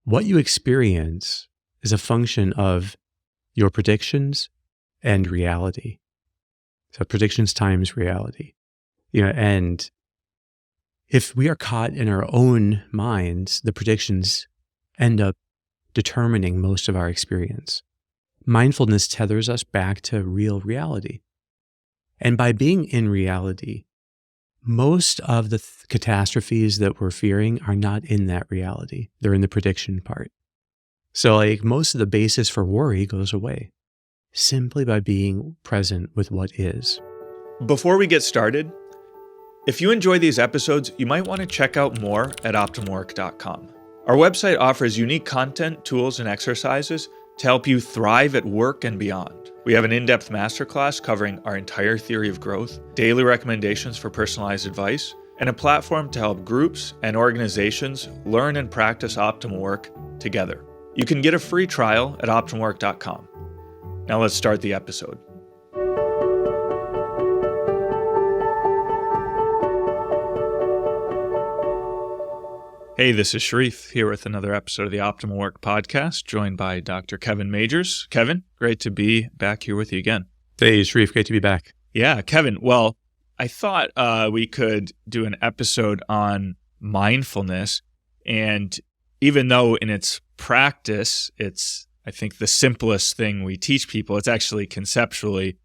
what you experience is a function of your predictions and reality. So predictions times reality. And if we are caught in our own minds, the predictions end up determining most of our experience. Mindfulness tethers us back to real reality. And by being in reality, most of the catastrophes that we're fearing are not in that reality. They're in the prediction part. So most of the basis for worry goes away simply by being present with what is. Before we get started, if you enjoy these episodes, you might want to check out more at OptimalWork.com. Our website offers unique content, tools, and exercises to help you thrive at work and beyond. We have an in-depth masterclass covering our entire theory of growth, daily recommendations for personalized advice, and a platform to help groups and organizations learn and practice optimal work together. You can get a free trial at OptimalWork.com. Now let's start the episode. Hey, this is Sharif here with another episode of the Optimal Work podcast, joined by Dr. Kevin Majors. Kevin, great to be back here with you again. Hey, Sharif, great to be back. Yeah, Kevin. Well, I thought we could do an episode on mindfulness. And even though in its practice, it's, I think, the simplest thing we teach people, it's actually conceptually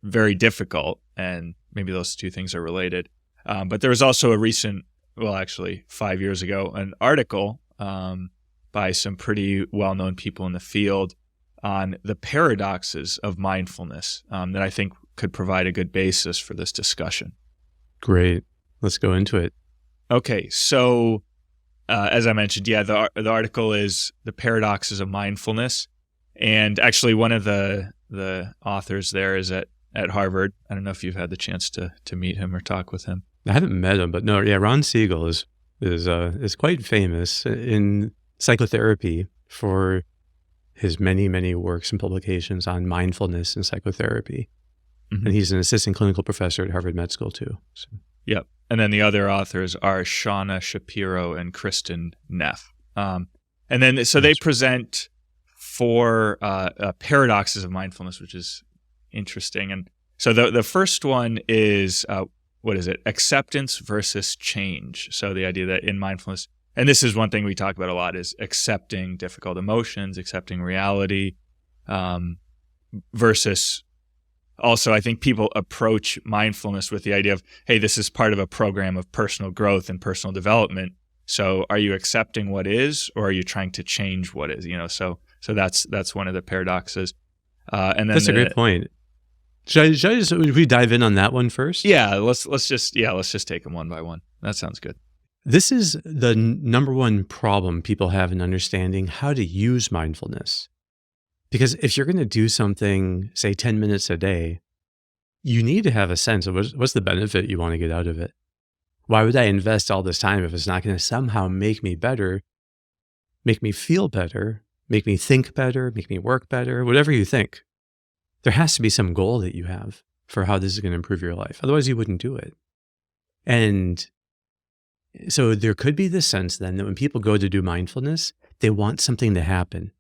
very difficult. And maybe those two things are related. But there was also a recent, well, actually 5 years ago, an article by some pretty well-known people in the field on the paradoxes of mindfulness that I think could provide a good basis for this discussion. Great. Let's go into it. Okay. So as I mentioned, the article is The Paradoxes of Mindfulness. And actually one of the authors there is at Harvard. I don't know if you've had the chance to meet him or talk with him. I haven't met him, but no, Ron Siegel is quite famous in psychotherapy for his many, many works and publications on mindfulness and psychotherapy. Mm-hmm. And he's an assistant clinical professor at Harvard Med School too. So. Yep. And then the other authors are Shauna Shapiro and Kristen Neff. And then, so they present four paradoxes of mindfulness, which is interesting. And so the first one is, what is it? Acceptance versus change. So the idea that in mindfulness, and this is one thing we talk about a lot, is accepting difficult emotions, accepting reality, versus also I think people approach mindfulness with the idea of, hey, this is part of a program of personal growth and personal development. So are you accepting what is, or are you trying to change what is? So that's one of the paradoxes. And then that's a great point. Should we dive in on that one first? Yeah, let's just take them one by one. That sounds good. This is the number one problem people have in understanding how to use mindfulness. Because if you're going to do something, say 10 minutes a day, you need to have a sense of what's the benefit you want to get out of it. Why would I invest all this time if it's not going to somehow make me better, make me feel better, make me think better, make me work better, whatever you think? There has to be some goal that you have for how this is going to improve your life. Otherwise, you wouldn't do it. And so there could be this sense then that when people go to do mindfulness, they want something to happen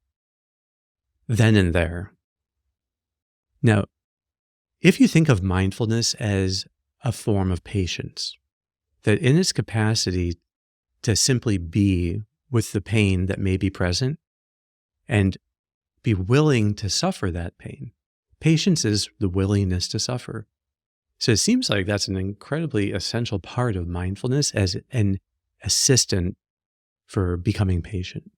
then and there. Now, if you think of mindfulness as a form of patience, that in its capacity to simply be with the pain that may be present and be willing to suffer that pain. Patience is the willingness to suffer. So it seems like that's an incredibly essential part of mindfulness as an assistant for becoming patient.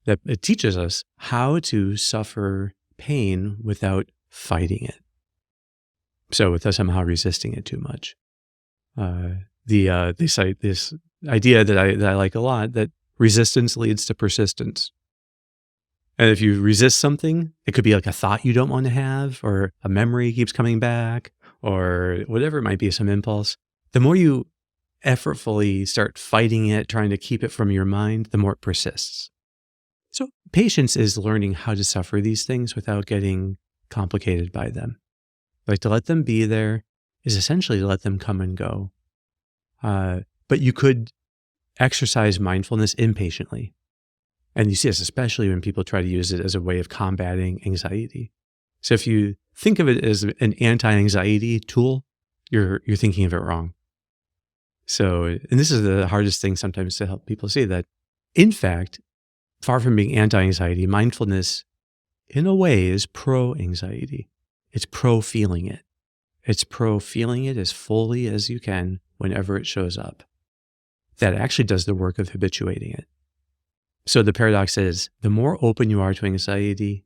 That it teaches us how to suffer pain without fighting it. So without somehow resisting it too much. They cite this idea that I like a lot, that resistance leads to persistence. And if you resist something, it could be like a thought you don't want to have, or a memory keeps coming back, or whatever it might be, some impulse. The more you effortfully start fighting it, trying to keep it from your mind, the more it persists. So patience is learning how to suffer these things without getting complicated by them. Like to let them be there is essentially to let them come and go. But you could exercise mindfulness impatiently. And you see this especially when people try to use it as a way of combating anxiety. So if you think of it as an anti-anxiety tool, you're thinking of it wrong. So, and this is the hardest thing sometimes to help people see that, in fact, far from being anti-anxiety, mindfulness, in a way, is pro-anxiety. It's pro-feeling it. It's pro-feeling it as fully as you can whenever it shows up. That actually does the work of habituating it. So the paradox is, the more open you are to anxiety,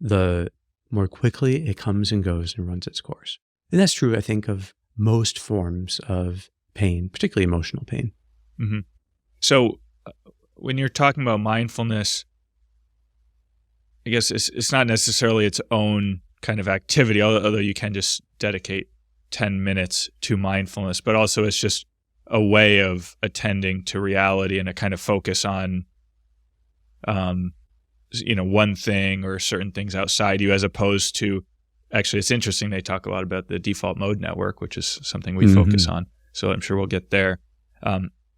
the more quickly it comes and goes and runs its course. And that's true, I think, of most forms of pain, particularly emotional pain. Mm-hmm. So when you're talking about mindfulness, I guess it's not necessarily its own kind of activity, although you can just dedicate 10 minutes to mindfulness, but also it's just a way of attending to reality and a kind of focus on one thing or certain things outside you, as opposed to, actually, it's interesting, they talk a lot about the default mode network, which is something we focus on. So I'm sure we'll get there.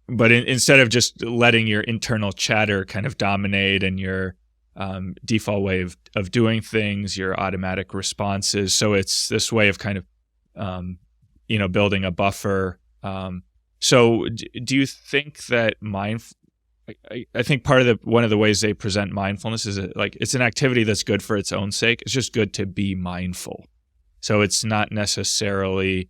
But instead of just letting your internal chatter kind of dominate and your default way of doing things, your automatic responses. So it's this way of kind of, building a buffer. So do you think that I think one of the ways they present mindfulness is like it's an activity that's good for its own sake. It's just good to be mindful. So it's not necessarily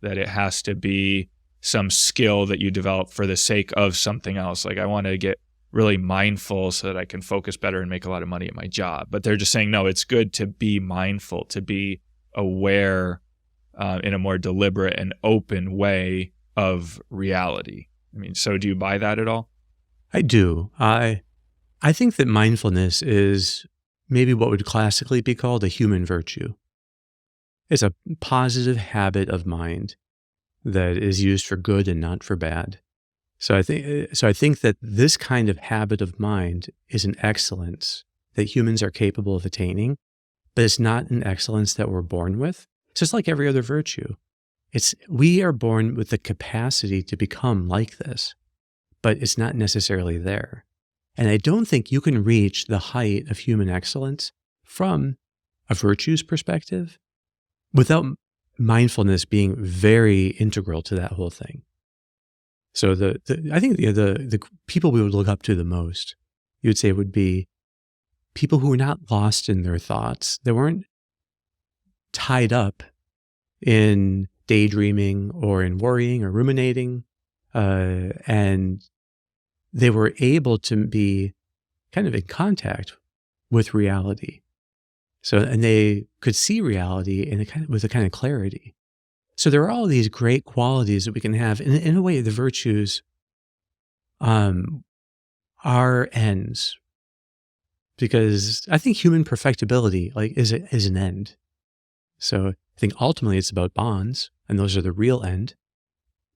that it has to be some skill that you develop for the sake of something else. Like, I want to get really mindful so that I can focus better and make a lot of money at my job. But they're just saying, no, it's good to be mindful, to be aware in a more deliberate and open way of reality. I mean, so do you buy that at all? I do. I think that mindfulness is maybe what would classically be called a human virtue. It's a positive habit of mind that is used for good and not for bad. So I think that this kind of habit of mind is an excellence that humans are capable of attaining, but it's not an excellence that we're born with. It's just like every other virtue. We are born with the capacity to become like this, but it's not necessarily there. And I don't think you can reach the height of human excellence from a virtues perspective without mindfulness being very integral to that whole thing. So I think the people we would look up to the most, you would say, would be people who were not lost in their thoughts. They weren't tied up in daydreaming or in worrying or ruminating, and they were able to be kind of in contact with reality. So, and they could see reality with a kind of clarity. So there are all these great qualities that we can have. In a way, the virtues are ends, because I think human perfectibility is an end. So I think ultimately it's about bonds, and those are the real end.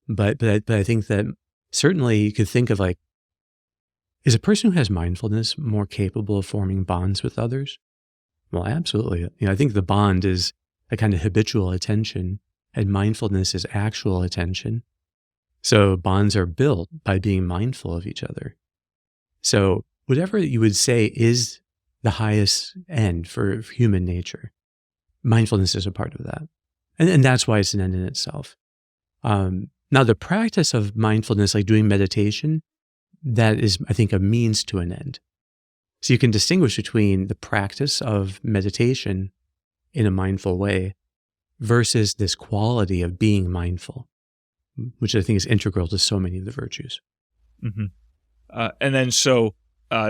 But I think that certainly you could think of is a person who has mindfulness more capable of forming bonds with others? Well, absolutely. I think the bond is a kind of habitual attention, and mindfulness is actual attention. So bonds are built by being mindful of each other. So whatever you would say is the highest end for human nature, mindfulness is a part of that. And that's why it's an end in itself. Now, the practice of mindfulness, like doing meditation, that is, I think, a means to an end. So you can distinguish between the practice of meditation in a mindful way versus this quality of being mindful, which I think is integral to so many of the virtues. Mm-hmm. And then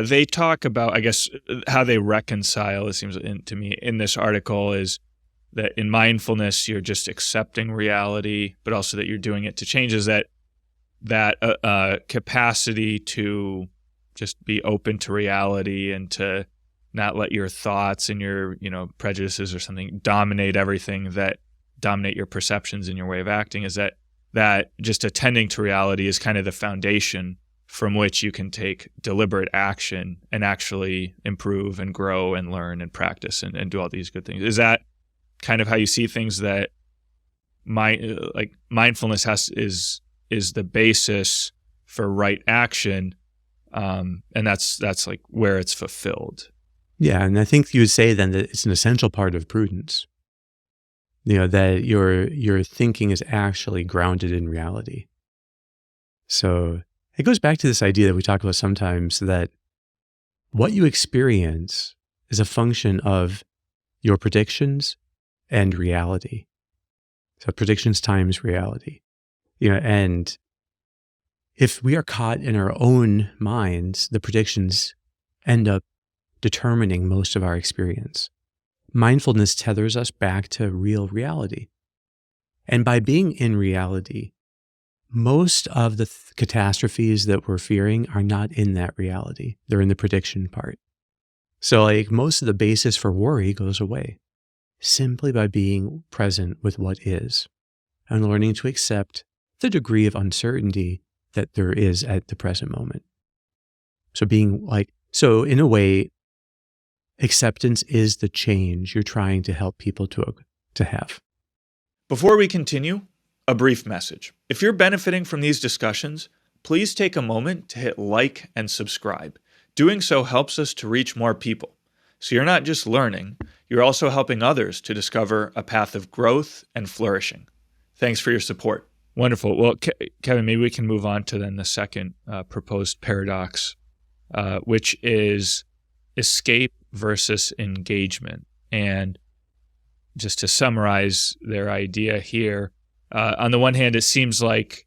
they talk about, I guess, how they reconcile, it seems to me, in this article is that in mindfulness, you're just accepting reality, but also that you're doing it to change. Is that capacity to just be open to reality and to not let your thoughts and your prejudices or something dominate everything, that dominate your perceptions and your way of acting, is that just attending to reality is kind of the foundation from which you can take deliberate action and actually improve and grow and learn and practice and do all these good things. Is that kind of how you see things, that mindfulness is the basis for right action, And that's like where it's fulfilled. Yeah, and I think you would say then that it's an essential part of prudence. That your thinking is actually grounded in reality. So it goes back to this idea that we talk about sometimes, that what you experience is a function of your predictions and reality. So predictions times reality. And if we are caught in our own minds, the predictions end up determining most of our experience. Mindfulness tethers us back to real reality. And by being in reality, most of the catastrophes that we're fearing are not in that reality. They're in the prediction part. So like most of the basis for worry goes away simply by being present with what is and learning to accept the degree of uncertainty that there is at the present moment. So in a way, acceptance is the change you're trying to help people to have. Before we continue, a brief message. If you're benefiting from these discussions, please take a moment to hit like and subscribe. Doing so helps us to reach more people. So you're not just learning, you're also helping others to discover a path of growth and flourishing. Thanks for your support. Wonderful. Well, Kevin, maybe we can move on to then the second proposed paradox, which is escape versus engagement. And just to summarize their idea here, on the one hand, it seems like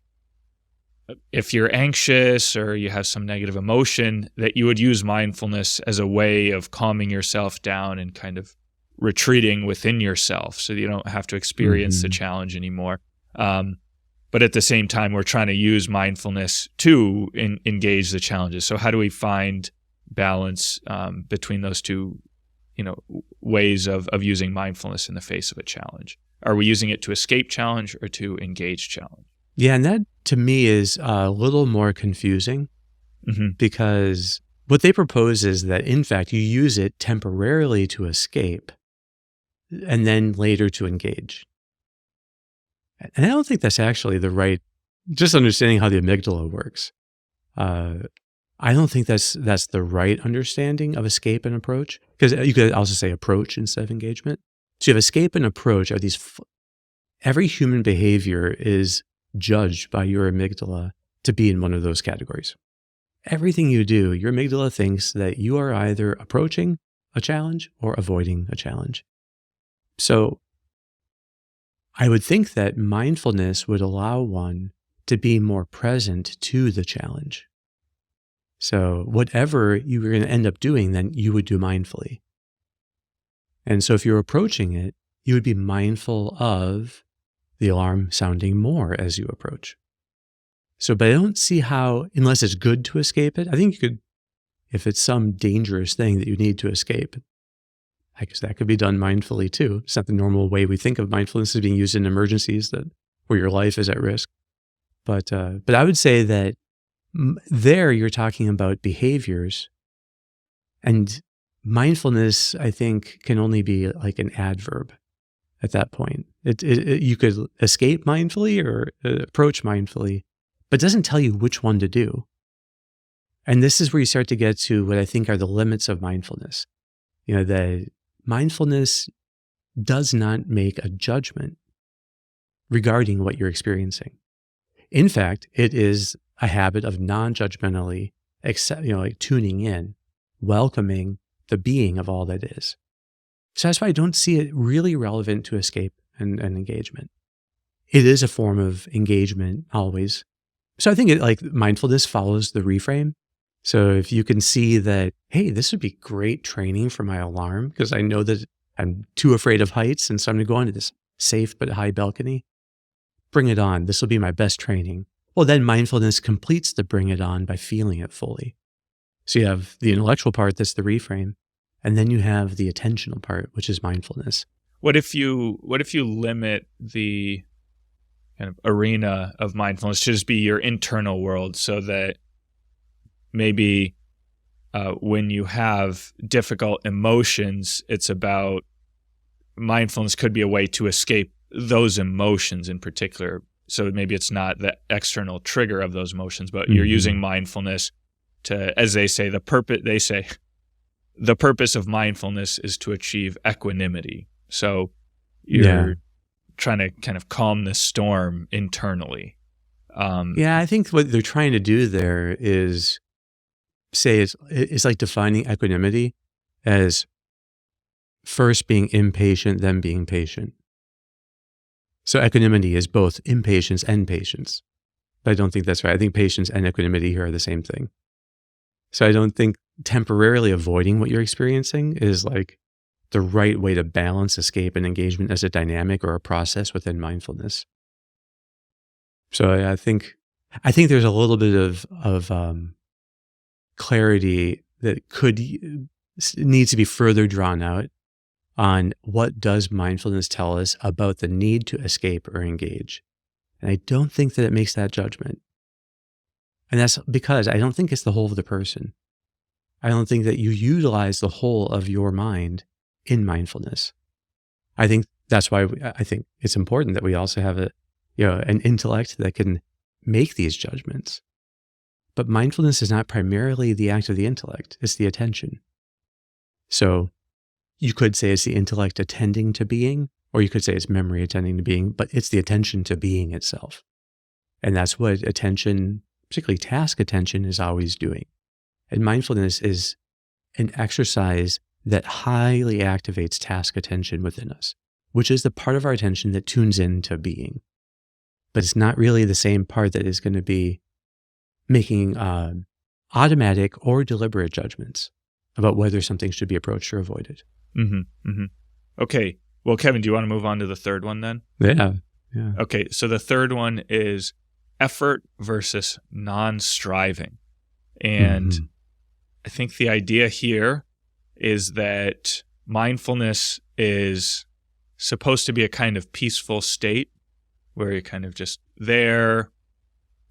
if you're anxious or you have some negative emotion, that you would use mindfulness as a way of calming yourself down and kind of retreating within yourself so that you don't have to experience the challenge anymore. But at the same time, we're trying to use mindfulness to engage the challenges. So how do we find balance between those two, ways of using mindfulness in the face of a challenge? Are we using it to escape challenge or to engage challenge? Yeah, and that to me is a little more confusing because what they propose is that, in fact, you use it temporarily to escape and then later to engage. And I don't think that's actually the right, just understanding how the amygdala works. I don't think that's the right understanding of escape and approach, because you could also say approach instead of engagement. So you have escape and approach are these, every human behavior is judged by your amygdala to be in one of those categories. Everything you do, your amygdala thinks that you are either approaching a challenge or avoiding a challenge. So I would think that mindfulness would allow one to be more present to the challenge. So whatever you were going to end up doing, then you would do mindfully. And so if you're approaching it, you would be mindful of the alarm sounding more as you approach. So, but I don't see how, unless it's good to escape it, I think you could, if it's some dangerous thing that you need to escape, I guess that could be done mindfully too. It's not the normal way we think of mindfulness as being used in emergencies where your life is at risk. But I would say that there you're talking about behaviors, and mindfulness, I think, can only be like an adverb at that point. You could escape mindfully or approach mindfully, but it doesn't tell you which one to do. And this is where you start to get to what I think are the limits of mindfulness. That mindfulness does not make a judgment regarding what you're experiencing. In fact, it is a habit of non-judgmentally tuning in, welcoming the being of all that is. So that's why I don't see it really relevant to escape and engagement. It is a form of engagement always. So I think mindfulness follows the reframe. So if you can see that, hey, this would be great training for my alarm because I know that I'm too afraid of heights and so I'm going to go onto this safe but high balcony. Bring it on. This will be my best training. Well, then mindfulness completes the bring it on by feeling it fully. So you have the intellectual part, that's the reframe. And then you have the attentional part, which is mindfulness. What if you limit the kind of arena of mindfulness to just be your internal world, so that maybe when you have difficult emotions, it's about mindfulness could be a way to escape those emotions in particular. So maybe it's not the external trigger of those emotions, but you're using mindfulness to, as they say, the purpose of mindfulness is to achieve equanimity. So Yeah. you're trying to kind of calm the storm internally. Yeah, I think what they're trying to do there is say it's like defining equanimity as first being impatient, then being patient. So equanimity is both impatience and patience. But I don't think that's right. I think patience and equanimity here are the same thing. So I don't think temporarily avoiding what you're experiencing is like the right way to balance escape and engagement as a dynamic or a process within mindfulness. So I think there's a little bit of clarity that needs to be further drawn out on what does mindfulness tell us about the need to escape or engage. And I don't think that it makes that judgment. And that's because I don't think it's the whole of the person. I don't think that you utilize the whole of your mind in mindfulness. I think that's why I think it's important that we also have an intellect that can make these judgments. But mindfulness is not primarily the act of the intellect, it's the attention. So you could say it's the intellect attending to being, or you could say it's memory attending to being, but it's the attention to being itself. And that's what attention, particularly task attention, is always doing. And mindfulness is an exercise that highly activates task attention within us, which is the part of our attention that tunes into being. But it's not really the same part that is going to be making automatic or deliberate judgments about whether something should be approached or avoided. Mm-hmm, mm-hmm. Okay. Well, Kevin, do you want to move on to the third one then? Yeah. Okay. So the third one is effort versus non-striving. And I think the idea here is that mindfulness is supposed to be a kind of peaceful state where you're kind of just there,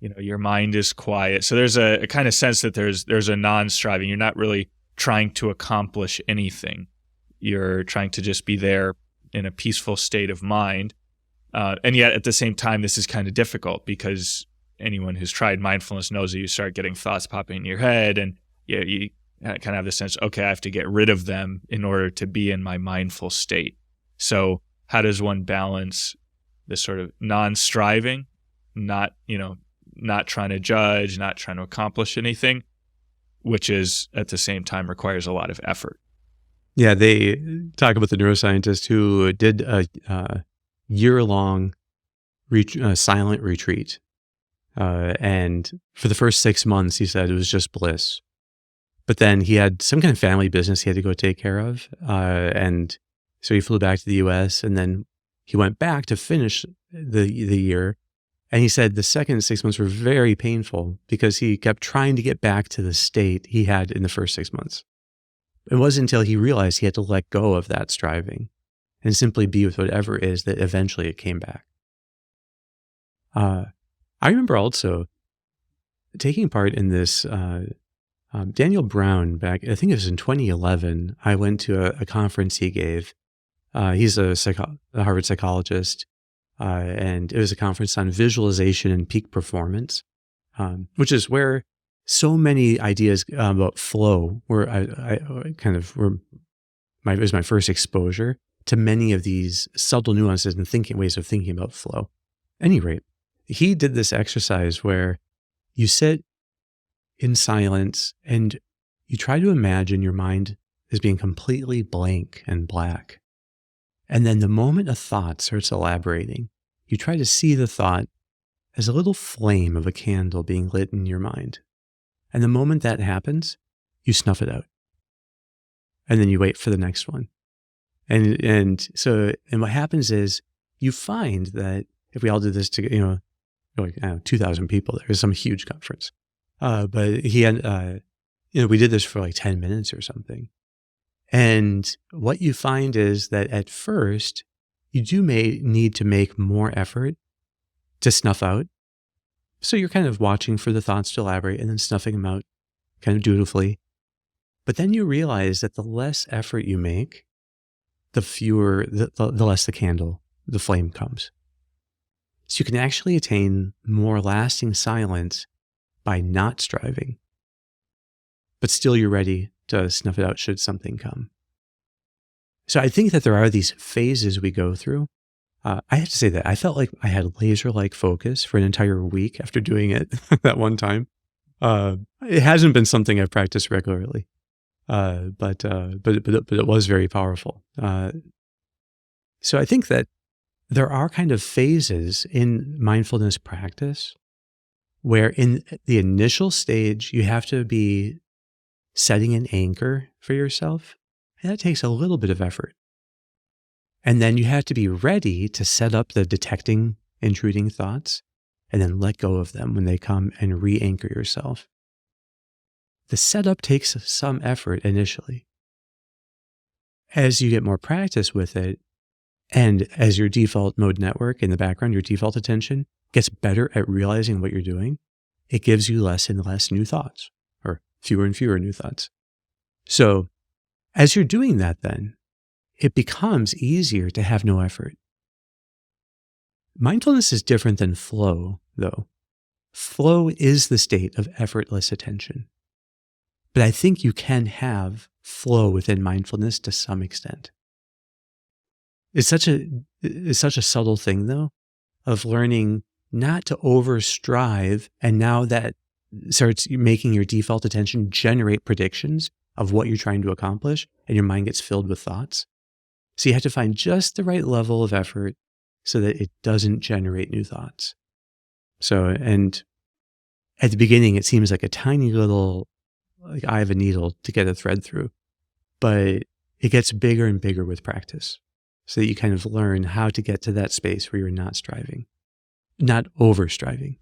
your mind is quiet. So there's a kind of sense that there's a non-striving. You're not really trying to accomplish anything. You're trying to just be there in a peaceful state of mind. And yet at the same time, this is kind of difficult because anyone who's tried mindfulness knows that you start getting thoughts popping in your head and you kind of have the sense, okay, I have to get rid of them in order to be in my mindful state. So how does one balance this sort of non-striving, not trying to judge, not trying to accomplish anything, which is at the same time requires a lot of effort? Yeah, they talk about the neuroscientist who did a year-long silent retreat. And for the first 6 months, he said it was just bliss. But then he had some kind of family business he had to go take care of. And so he flew back to the US and then he went back to finish the year. And he said the second 6 months were very painful because he kept trying to get back to the state he had in the first 6 months. It wasn't until he realized he had to let go of that striving and simply be with whatever it is that eventually it came back. I remember also taking part in this, Daniel Brown back, I think it was in 2011, I went to a conference he gave. He's a Harvard psychologist, and it was a conference on visualization and peak performance, which is where so many ideas about flow were it was my first exposure to many of these subtle nuances and ways of thinking about flow. At any rate, he did this exercise where you sit in silence and you try to imagine your mind as being completely blank and black. And then the moment a thought starts elaborating, you try to see the thought as a little flame of a candle being lit in your mind. And the moment that happens, you snuff it out. And then you wait for the next one. And what happens is you find that if we all did this to, like 2,000 people, there was some huge conference. But he had, we did this for like 10 minutes or something. And what you find is that at first, you do need to make more effort to snuff out. So you're kind of watching for the thoughts to elaborate and then snuffing them out kind of dutifully. But then you realize that the less effort you make, the less the flame comes. So you can actually attain more lasting silence by not striving. but still you're ready to snuff it out should something come. So I think that there are these phases we go through. I have to say that I felt like I had laser-like focus for an entire week after doing it that one time. It hasn't been something I've practiced regularly, but it was very powerful. So I think that there are kind of phases in mindfulness practice where in the initial stage, you have to be setting an anchor for yourself. And that takes a little bit of effort. And then you have to be ready to set up the detecting intruding thoughts and then let go of them when they come and re-anchor yourself. The setup takes some effort initially. As you get more practice with it, and as your default mode network in the background, your default attention gets better at realizing what you're doing, it gives you less and less new thoughts, or fewer and fewer new thoughts. So as you're doing that then, it becomes easier to have no effort. Mindfulness is different than flow, though. Flow is the state of effortless attention. But I think you can have flow within mindfulness to some extent. It's such a subtle thing, though, of learning not to overstrive, and now that starts making your default attention generate predictions of what you're trying to accomplish, and your mind gets filled with thoughts. So you have to find just the right level of effort so that it doesn't generate new thoughts. So, and at the beginning, it seems like a tiny little eye of a needle to get a thread through, but it gets bigger and bigger with practice so that you kind of learn how to get to that space where you're not striving, not over striving.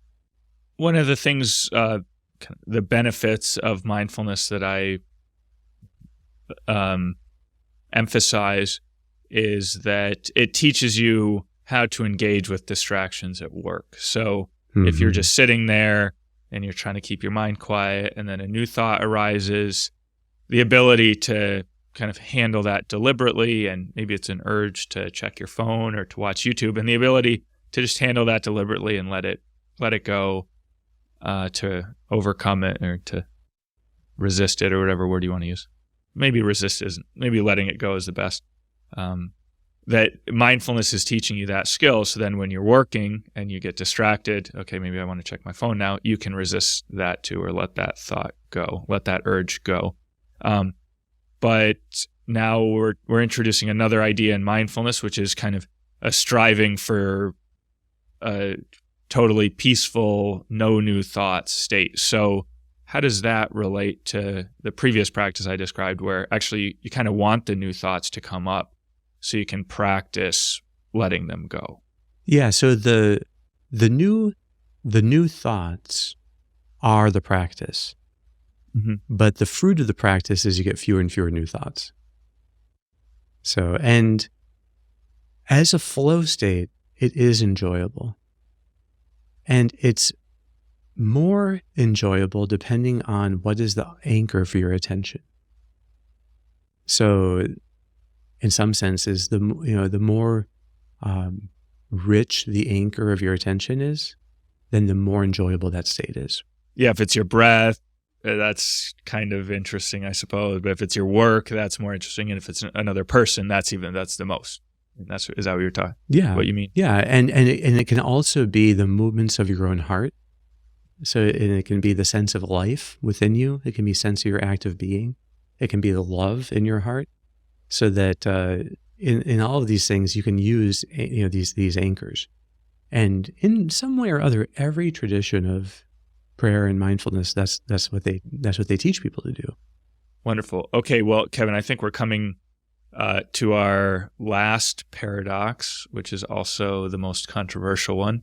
One of the things, the benefits of mindfulness that I emphasize is that it teaches you how to engage with distractions at work. So if you're just sitting there and you're trying to keep your mind quiet and then a new thought arises, the ability to kind of handle that deliberately, and maybe it's an urge to check your phone or to watch YouTube, and the ability to just handle that deliberately and let it go, to overcome it or to resist it, or whatever word you want to use. Maybe resist isn't, maybe letting it go is the best. That mindfulness is teaching you that skill. So then when you're working and you get distracted, okay, maybe I want to check my phone now, you can resist that too, or let that thought go, let that urge go. But now we're introducing another idea in mindfulness, which is kind of a striving for a totally peaceful, no new thoughts state. So how does that relate to the previous practice I described, where actually you kind of want the new thoughts to come up so you can practice letting them go? Yeah, so the new thoughts are the practice. But the fruit of the practice is you get fewer and fewer new thoughts. So, and as a flow state, it is enjoyable. And it's more enjoyable depending on what is the anchor for your attention. So in some senses, the more rich the anchor of your attention is, then the more enjoyable that state is. Yeah, if it's your breath, that's kind of interesting, I suppose. But if it's your work, that's more interesting. And if it's another person, that's the most. Is that what you're talking? Yeah. What you mean? Yeah, and it can also be the movements of your own heart. So and it can be the sense of life within you. It can be sense of your active being. It can be the love in your heart. So that in all of these things, you can use these anchors. And in some way or other, every tradition of prayer and mindfulness, that's what they teach people to do. Wonderful. Okay, well, Kevin, I think we're coming to our last paradox, which is also the most controversial one,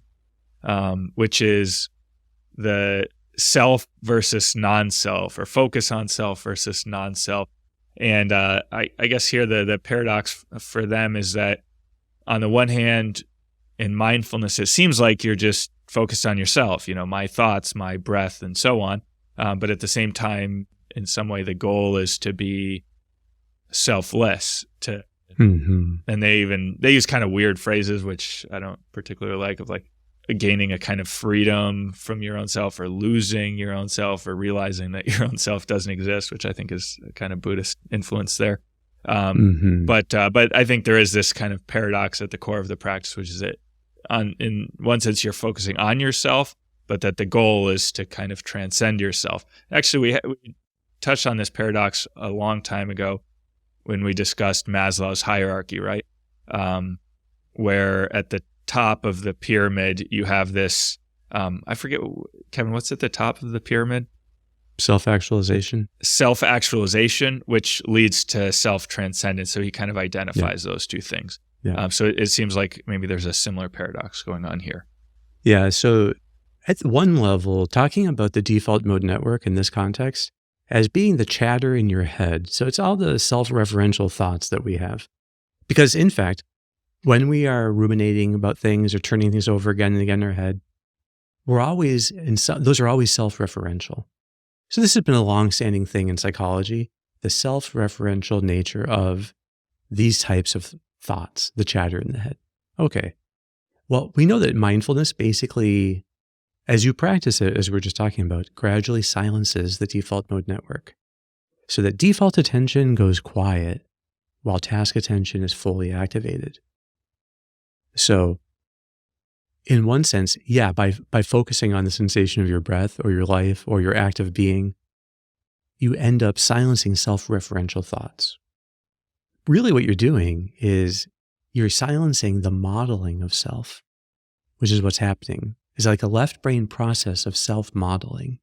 which is the self versus non-self, or focus on self versus non-self. And I guess here the paradox for them is that on the one hand, in mindfulness, it seems like you're just focused on yourself, my thoughts, my breath, and so on. But at the same time, in some way, the goal is to be selfless. And they use kind of weird phrases, which I don't particularly like, of like, gaining a kind of freedom from your own self, or losing your own self, or realizing that your own self doesn't exist, which I think is a kind of Buddhist influence there. But I think there is this kind of paradox at the core of the practice, which is that in one sense you're focusing on yourself, but that the goal is to kind of transcend yourself. Actually, we touched on this paradox a long time ago when we discussed Maslow's hierarchy, right? Where at the top of the pyramid you have this, I forget, Kevin, what's at the top of the pyramid? Self-actualization. Self-actualization, which leads to self-transcendence. So he kind of identifies those two things. Yeah. So it seems like maybe there's a similar paradox going on here. Yeah. So at one level, talking about the default mode network in this context as being the chatter in your head. So it's all the self-referential thoughts that we have. Because in fact, when we are ruminating about things or turning things over again and again in our head, those are always self-referential. So this has been a long-standing thing in psychology, the self-referential nature of these types of thoughts, the chatter in the head. Okay. Well, we know that mindfulness basically, as you practice it, as we were just talking about, gradually silences the default mode network. So that default attention goes quiet while task attention is fully activated. So in one sense, yeah, by focusing on the sensation of your breath or your life or your act of being, you end up silencing self-referential thoughts. Really what you're doing is you're silencing the modeling of self, which is what's happening. It's like a left brain process of self-modeling,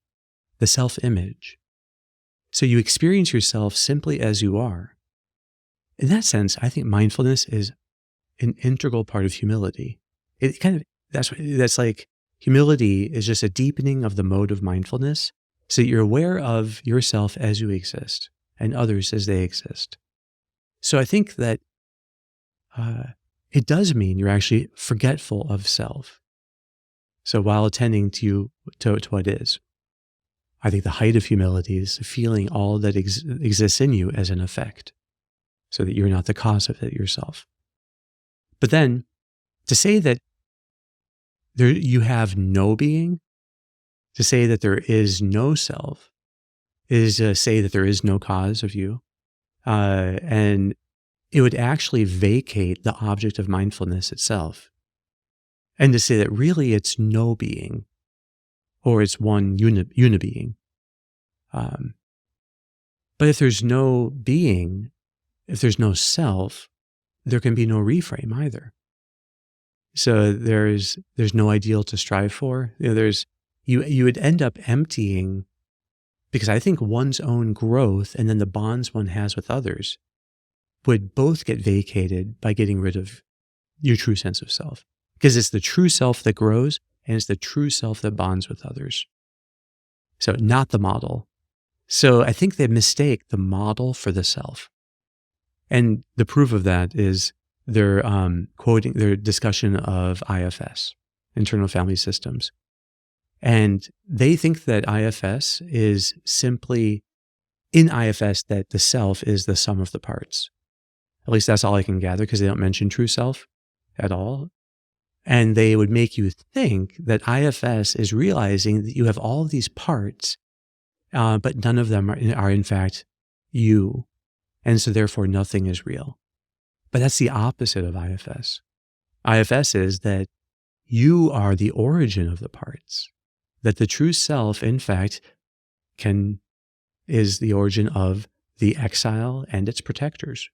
the self-image. So you experience yourself simply as you are. In that sense, I think mindfulness is an integral part of humility. It kind of, that's like humility is just a deepening of the mode of mindfulness so that you're aware of yourself as you exist and others as they exist. So I think that it does mean you're actually forgetful of self. So while attending to what is, I think the height of humility is feeling all that exists in you as an effect so that you're not the cause of it yourself. But then to say that you have no being, to say that there is no self, is to say that there is no cause of you. And it would actually vacate the object of mindfulness itself. And to say that really it's no being, or it's one unibeing. But if there's no being, if there's no self, there can be no reframe either. So there's no ideal to strive for. You would end up emptying, because I think one's own growth and then the bonds one has with others would both get vacated by getting rid of your true sense of self. Because it's the true self that grows and it's the true self that bonds with others. So not the model. So I think they mistake the model for the self. And the proof of that is their quoting their discussion of IFS, internal family systems. And they think that IFS is simply, in IFS, that the self is the sum of the parts. At least that's all I can gather, because they don't mention true self at all. And they would make you think that IFS is realizing that you have all of these parts, but none of them are in fact you. And so therefore nothing is real. But that's the opposite of IFS. IFS is that you are the origin of the parts. That the true self, in fact, is the origin of the exile and its protectors.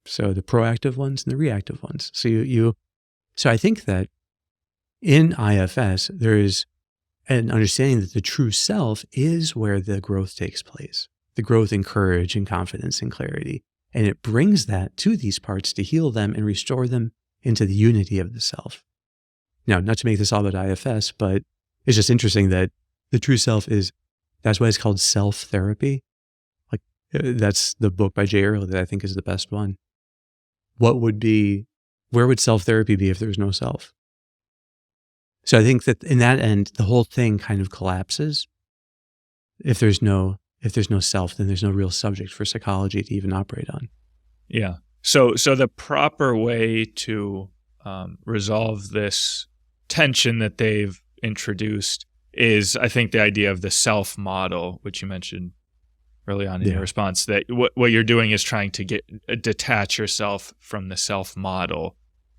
So the proactive ones and the reactive ones. So I think that in IFS, there is an understanding that the true self is where the growth takes place. The growth in courage and confidence and clarity. And it brings that to these parts to heal them and restore them into the unity of the self. Now, not to make this all about IFS, but it's just interesting that the true self that's why it's called self-therapy. Like, that's the book by Jay Earley that I think is the best one. Where would self-therapy be if there was no self? So I think that in that end, the whole thing kind of collapses. If there's no self, then there's no real subject for psychology to even operate on. Yeah. So the proper way to resolve this tension that they've introduced is, I think, the idea of the self model, which you mentioned early on in your response, that what you're doing is trying to detach yourself from the self model,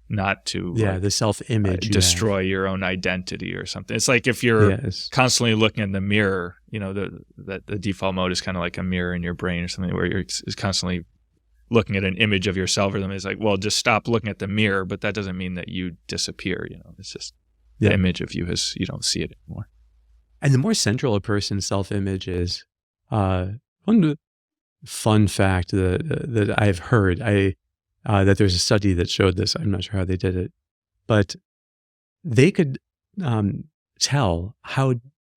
not to the self image, destroy your own identity or something. It's like if you're constantly looking in the mirror, the default mode is kind of like a mirror in your brain or something, where you're constantly looking at an image of yourself, or something. It's like, well, just stop looking at the mirror, but that doesn't mean that you disappear. It's just the image of you as you don't see it anymore. And the more central a person's self-image is, one fun fact that I've heard, that there's a study that showed this. I'm not sure how they did it, but they could tell how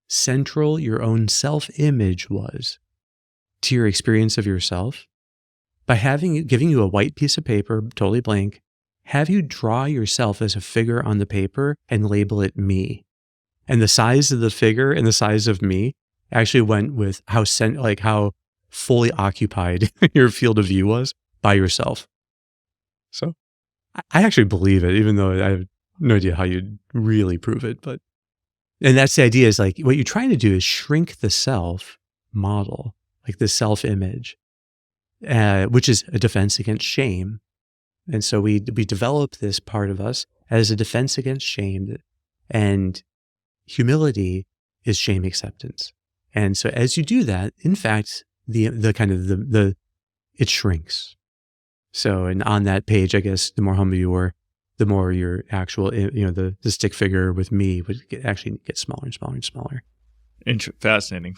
central your own self-image was to your experience of yourself by giving you a white piece of paper, totally blank, have you draw yourself as a figure on the paper and label it me. And the size of the figure and the size of me actually went with how fully occupied your field of view was by yourself. So I actually believe it, even though I have no idea how you'd really prove it. And that's the idea, is like what you're trying to do is shrink the self model, like the self image, which is a defense against shame. And so we develop this part of us as a defense against shame, and humility is shame acceptance. And so as you do that, in fact, it shrinks. So, and on that page, I guess, the more humble you were, the more your actual, the stick figure with me would actually get smaller and smaller and smaller. Fascinating.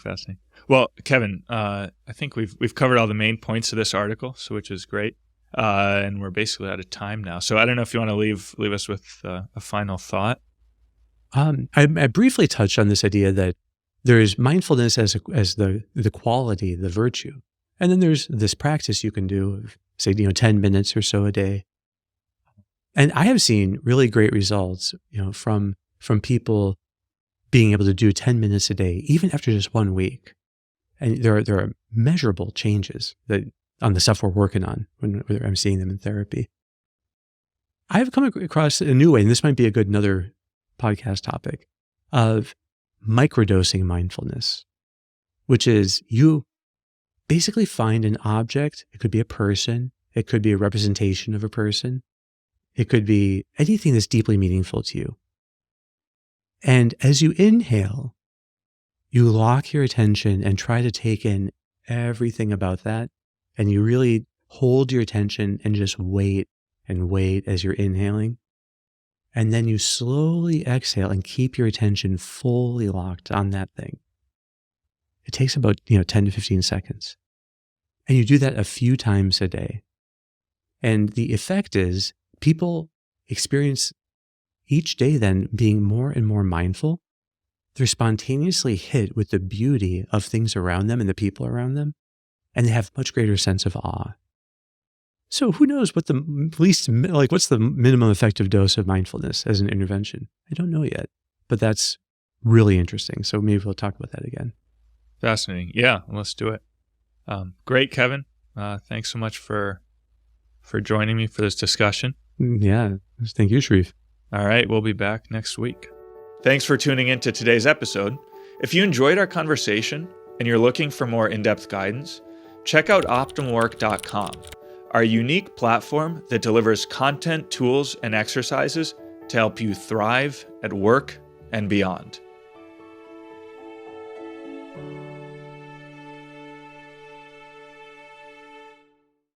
Well, Kevin, I think we've covered all the main points of this article, which is great. And we're basically out of time now. So I don't know if you want to leave us with a final thought. I briefly touched on this idea that there is mindfulness as the quality, the virtue. And then there's this practice you can do of, say, 10 minutes or so a day. And I have seen really great results, from people being able to do 10 minutes a day, even after just 1 week. And there are measurable changes on the stuff we're working on when I'm seeing them in therapy. I've come across a new way, and this might be another podcast topic, of microdosing mindfulness, which is you basically find an object. It could be a person. It could be a representation of a person. It could be anything that's deeply meaningful to you. And as you inhale, you lock your attention and try to take in everything about that. And you really hold your attention and just wait and wait as you're inhaling. And then you slowly exhale and keep your attention fully locked on that thing. It takes about 10 to 15 seconds. And you do that a few times a day. And the effect is people experience each day then being more and more mindful. They're spontaneously hit with the beauty of things around them and the people around them. And they have much greater sense of awe. So who knows what what's the minimum effective dose of mindfulness as an intervention? I don't know yet, but that's really interesting. So maybe we'll talk about that again. Fascinating. Yeah, let's do it. Great, Kevin. Thanks so much for joining me for this discussion. Yeah. Thank you, Sharif. All right. We'll be back next week. Thanks for tuning in to today's episode. If you enjoyed our conversation and you're looking for more in-depth guidance, check out OptimalWork.com, our unique platform that delivers content, tools, and exercises to help you thrive at work and beyond.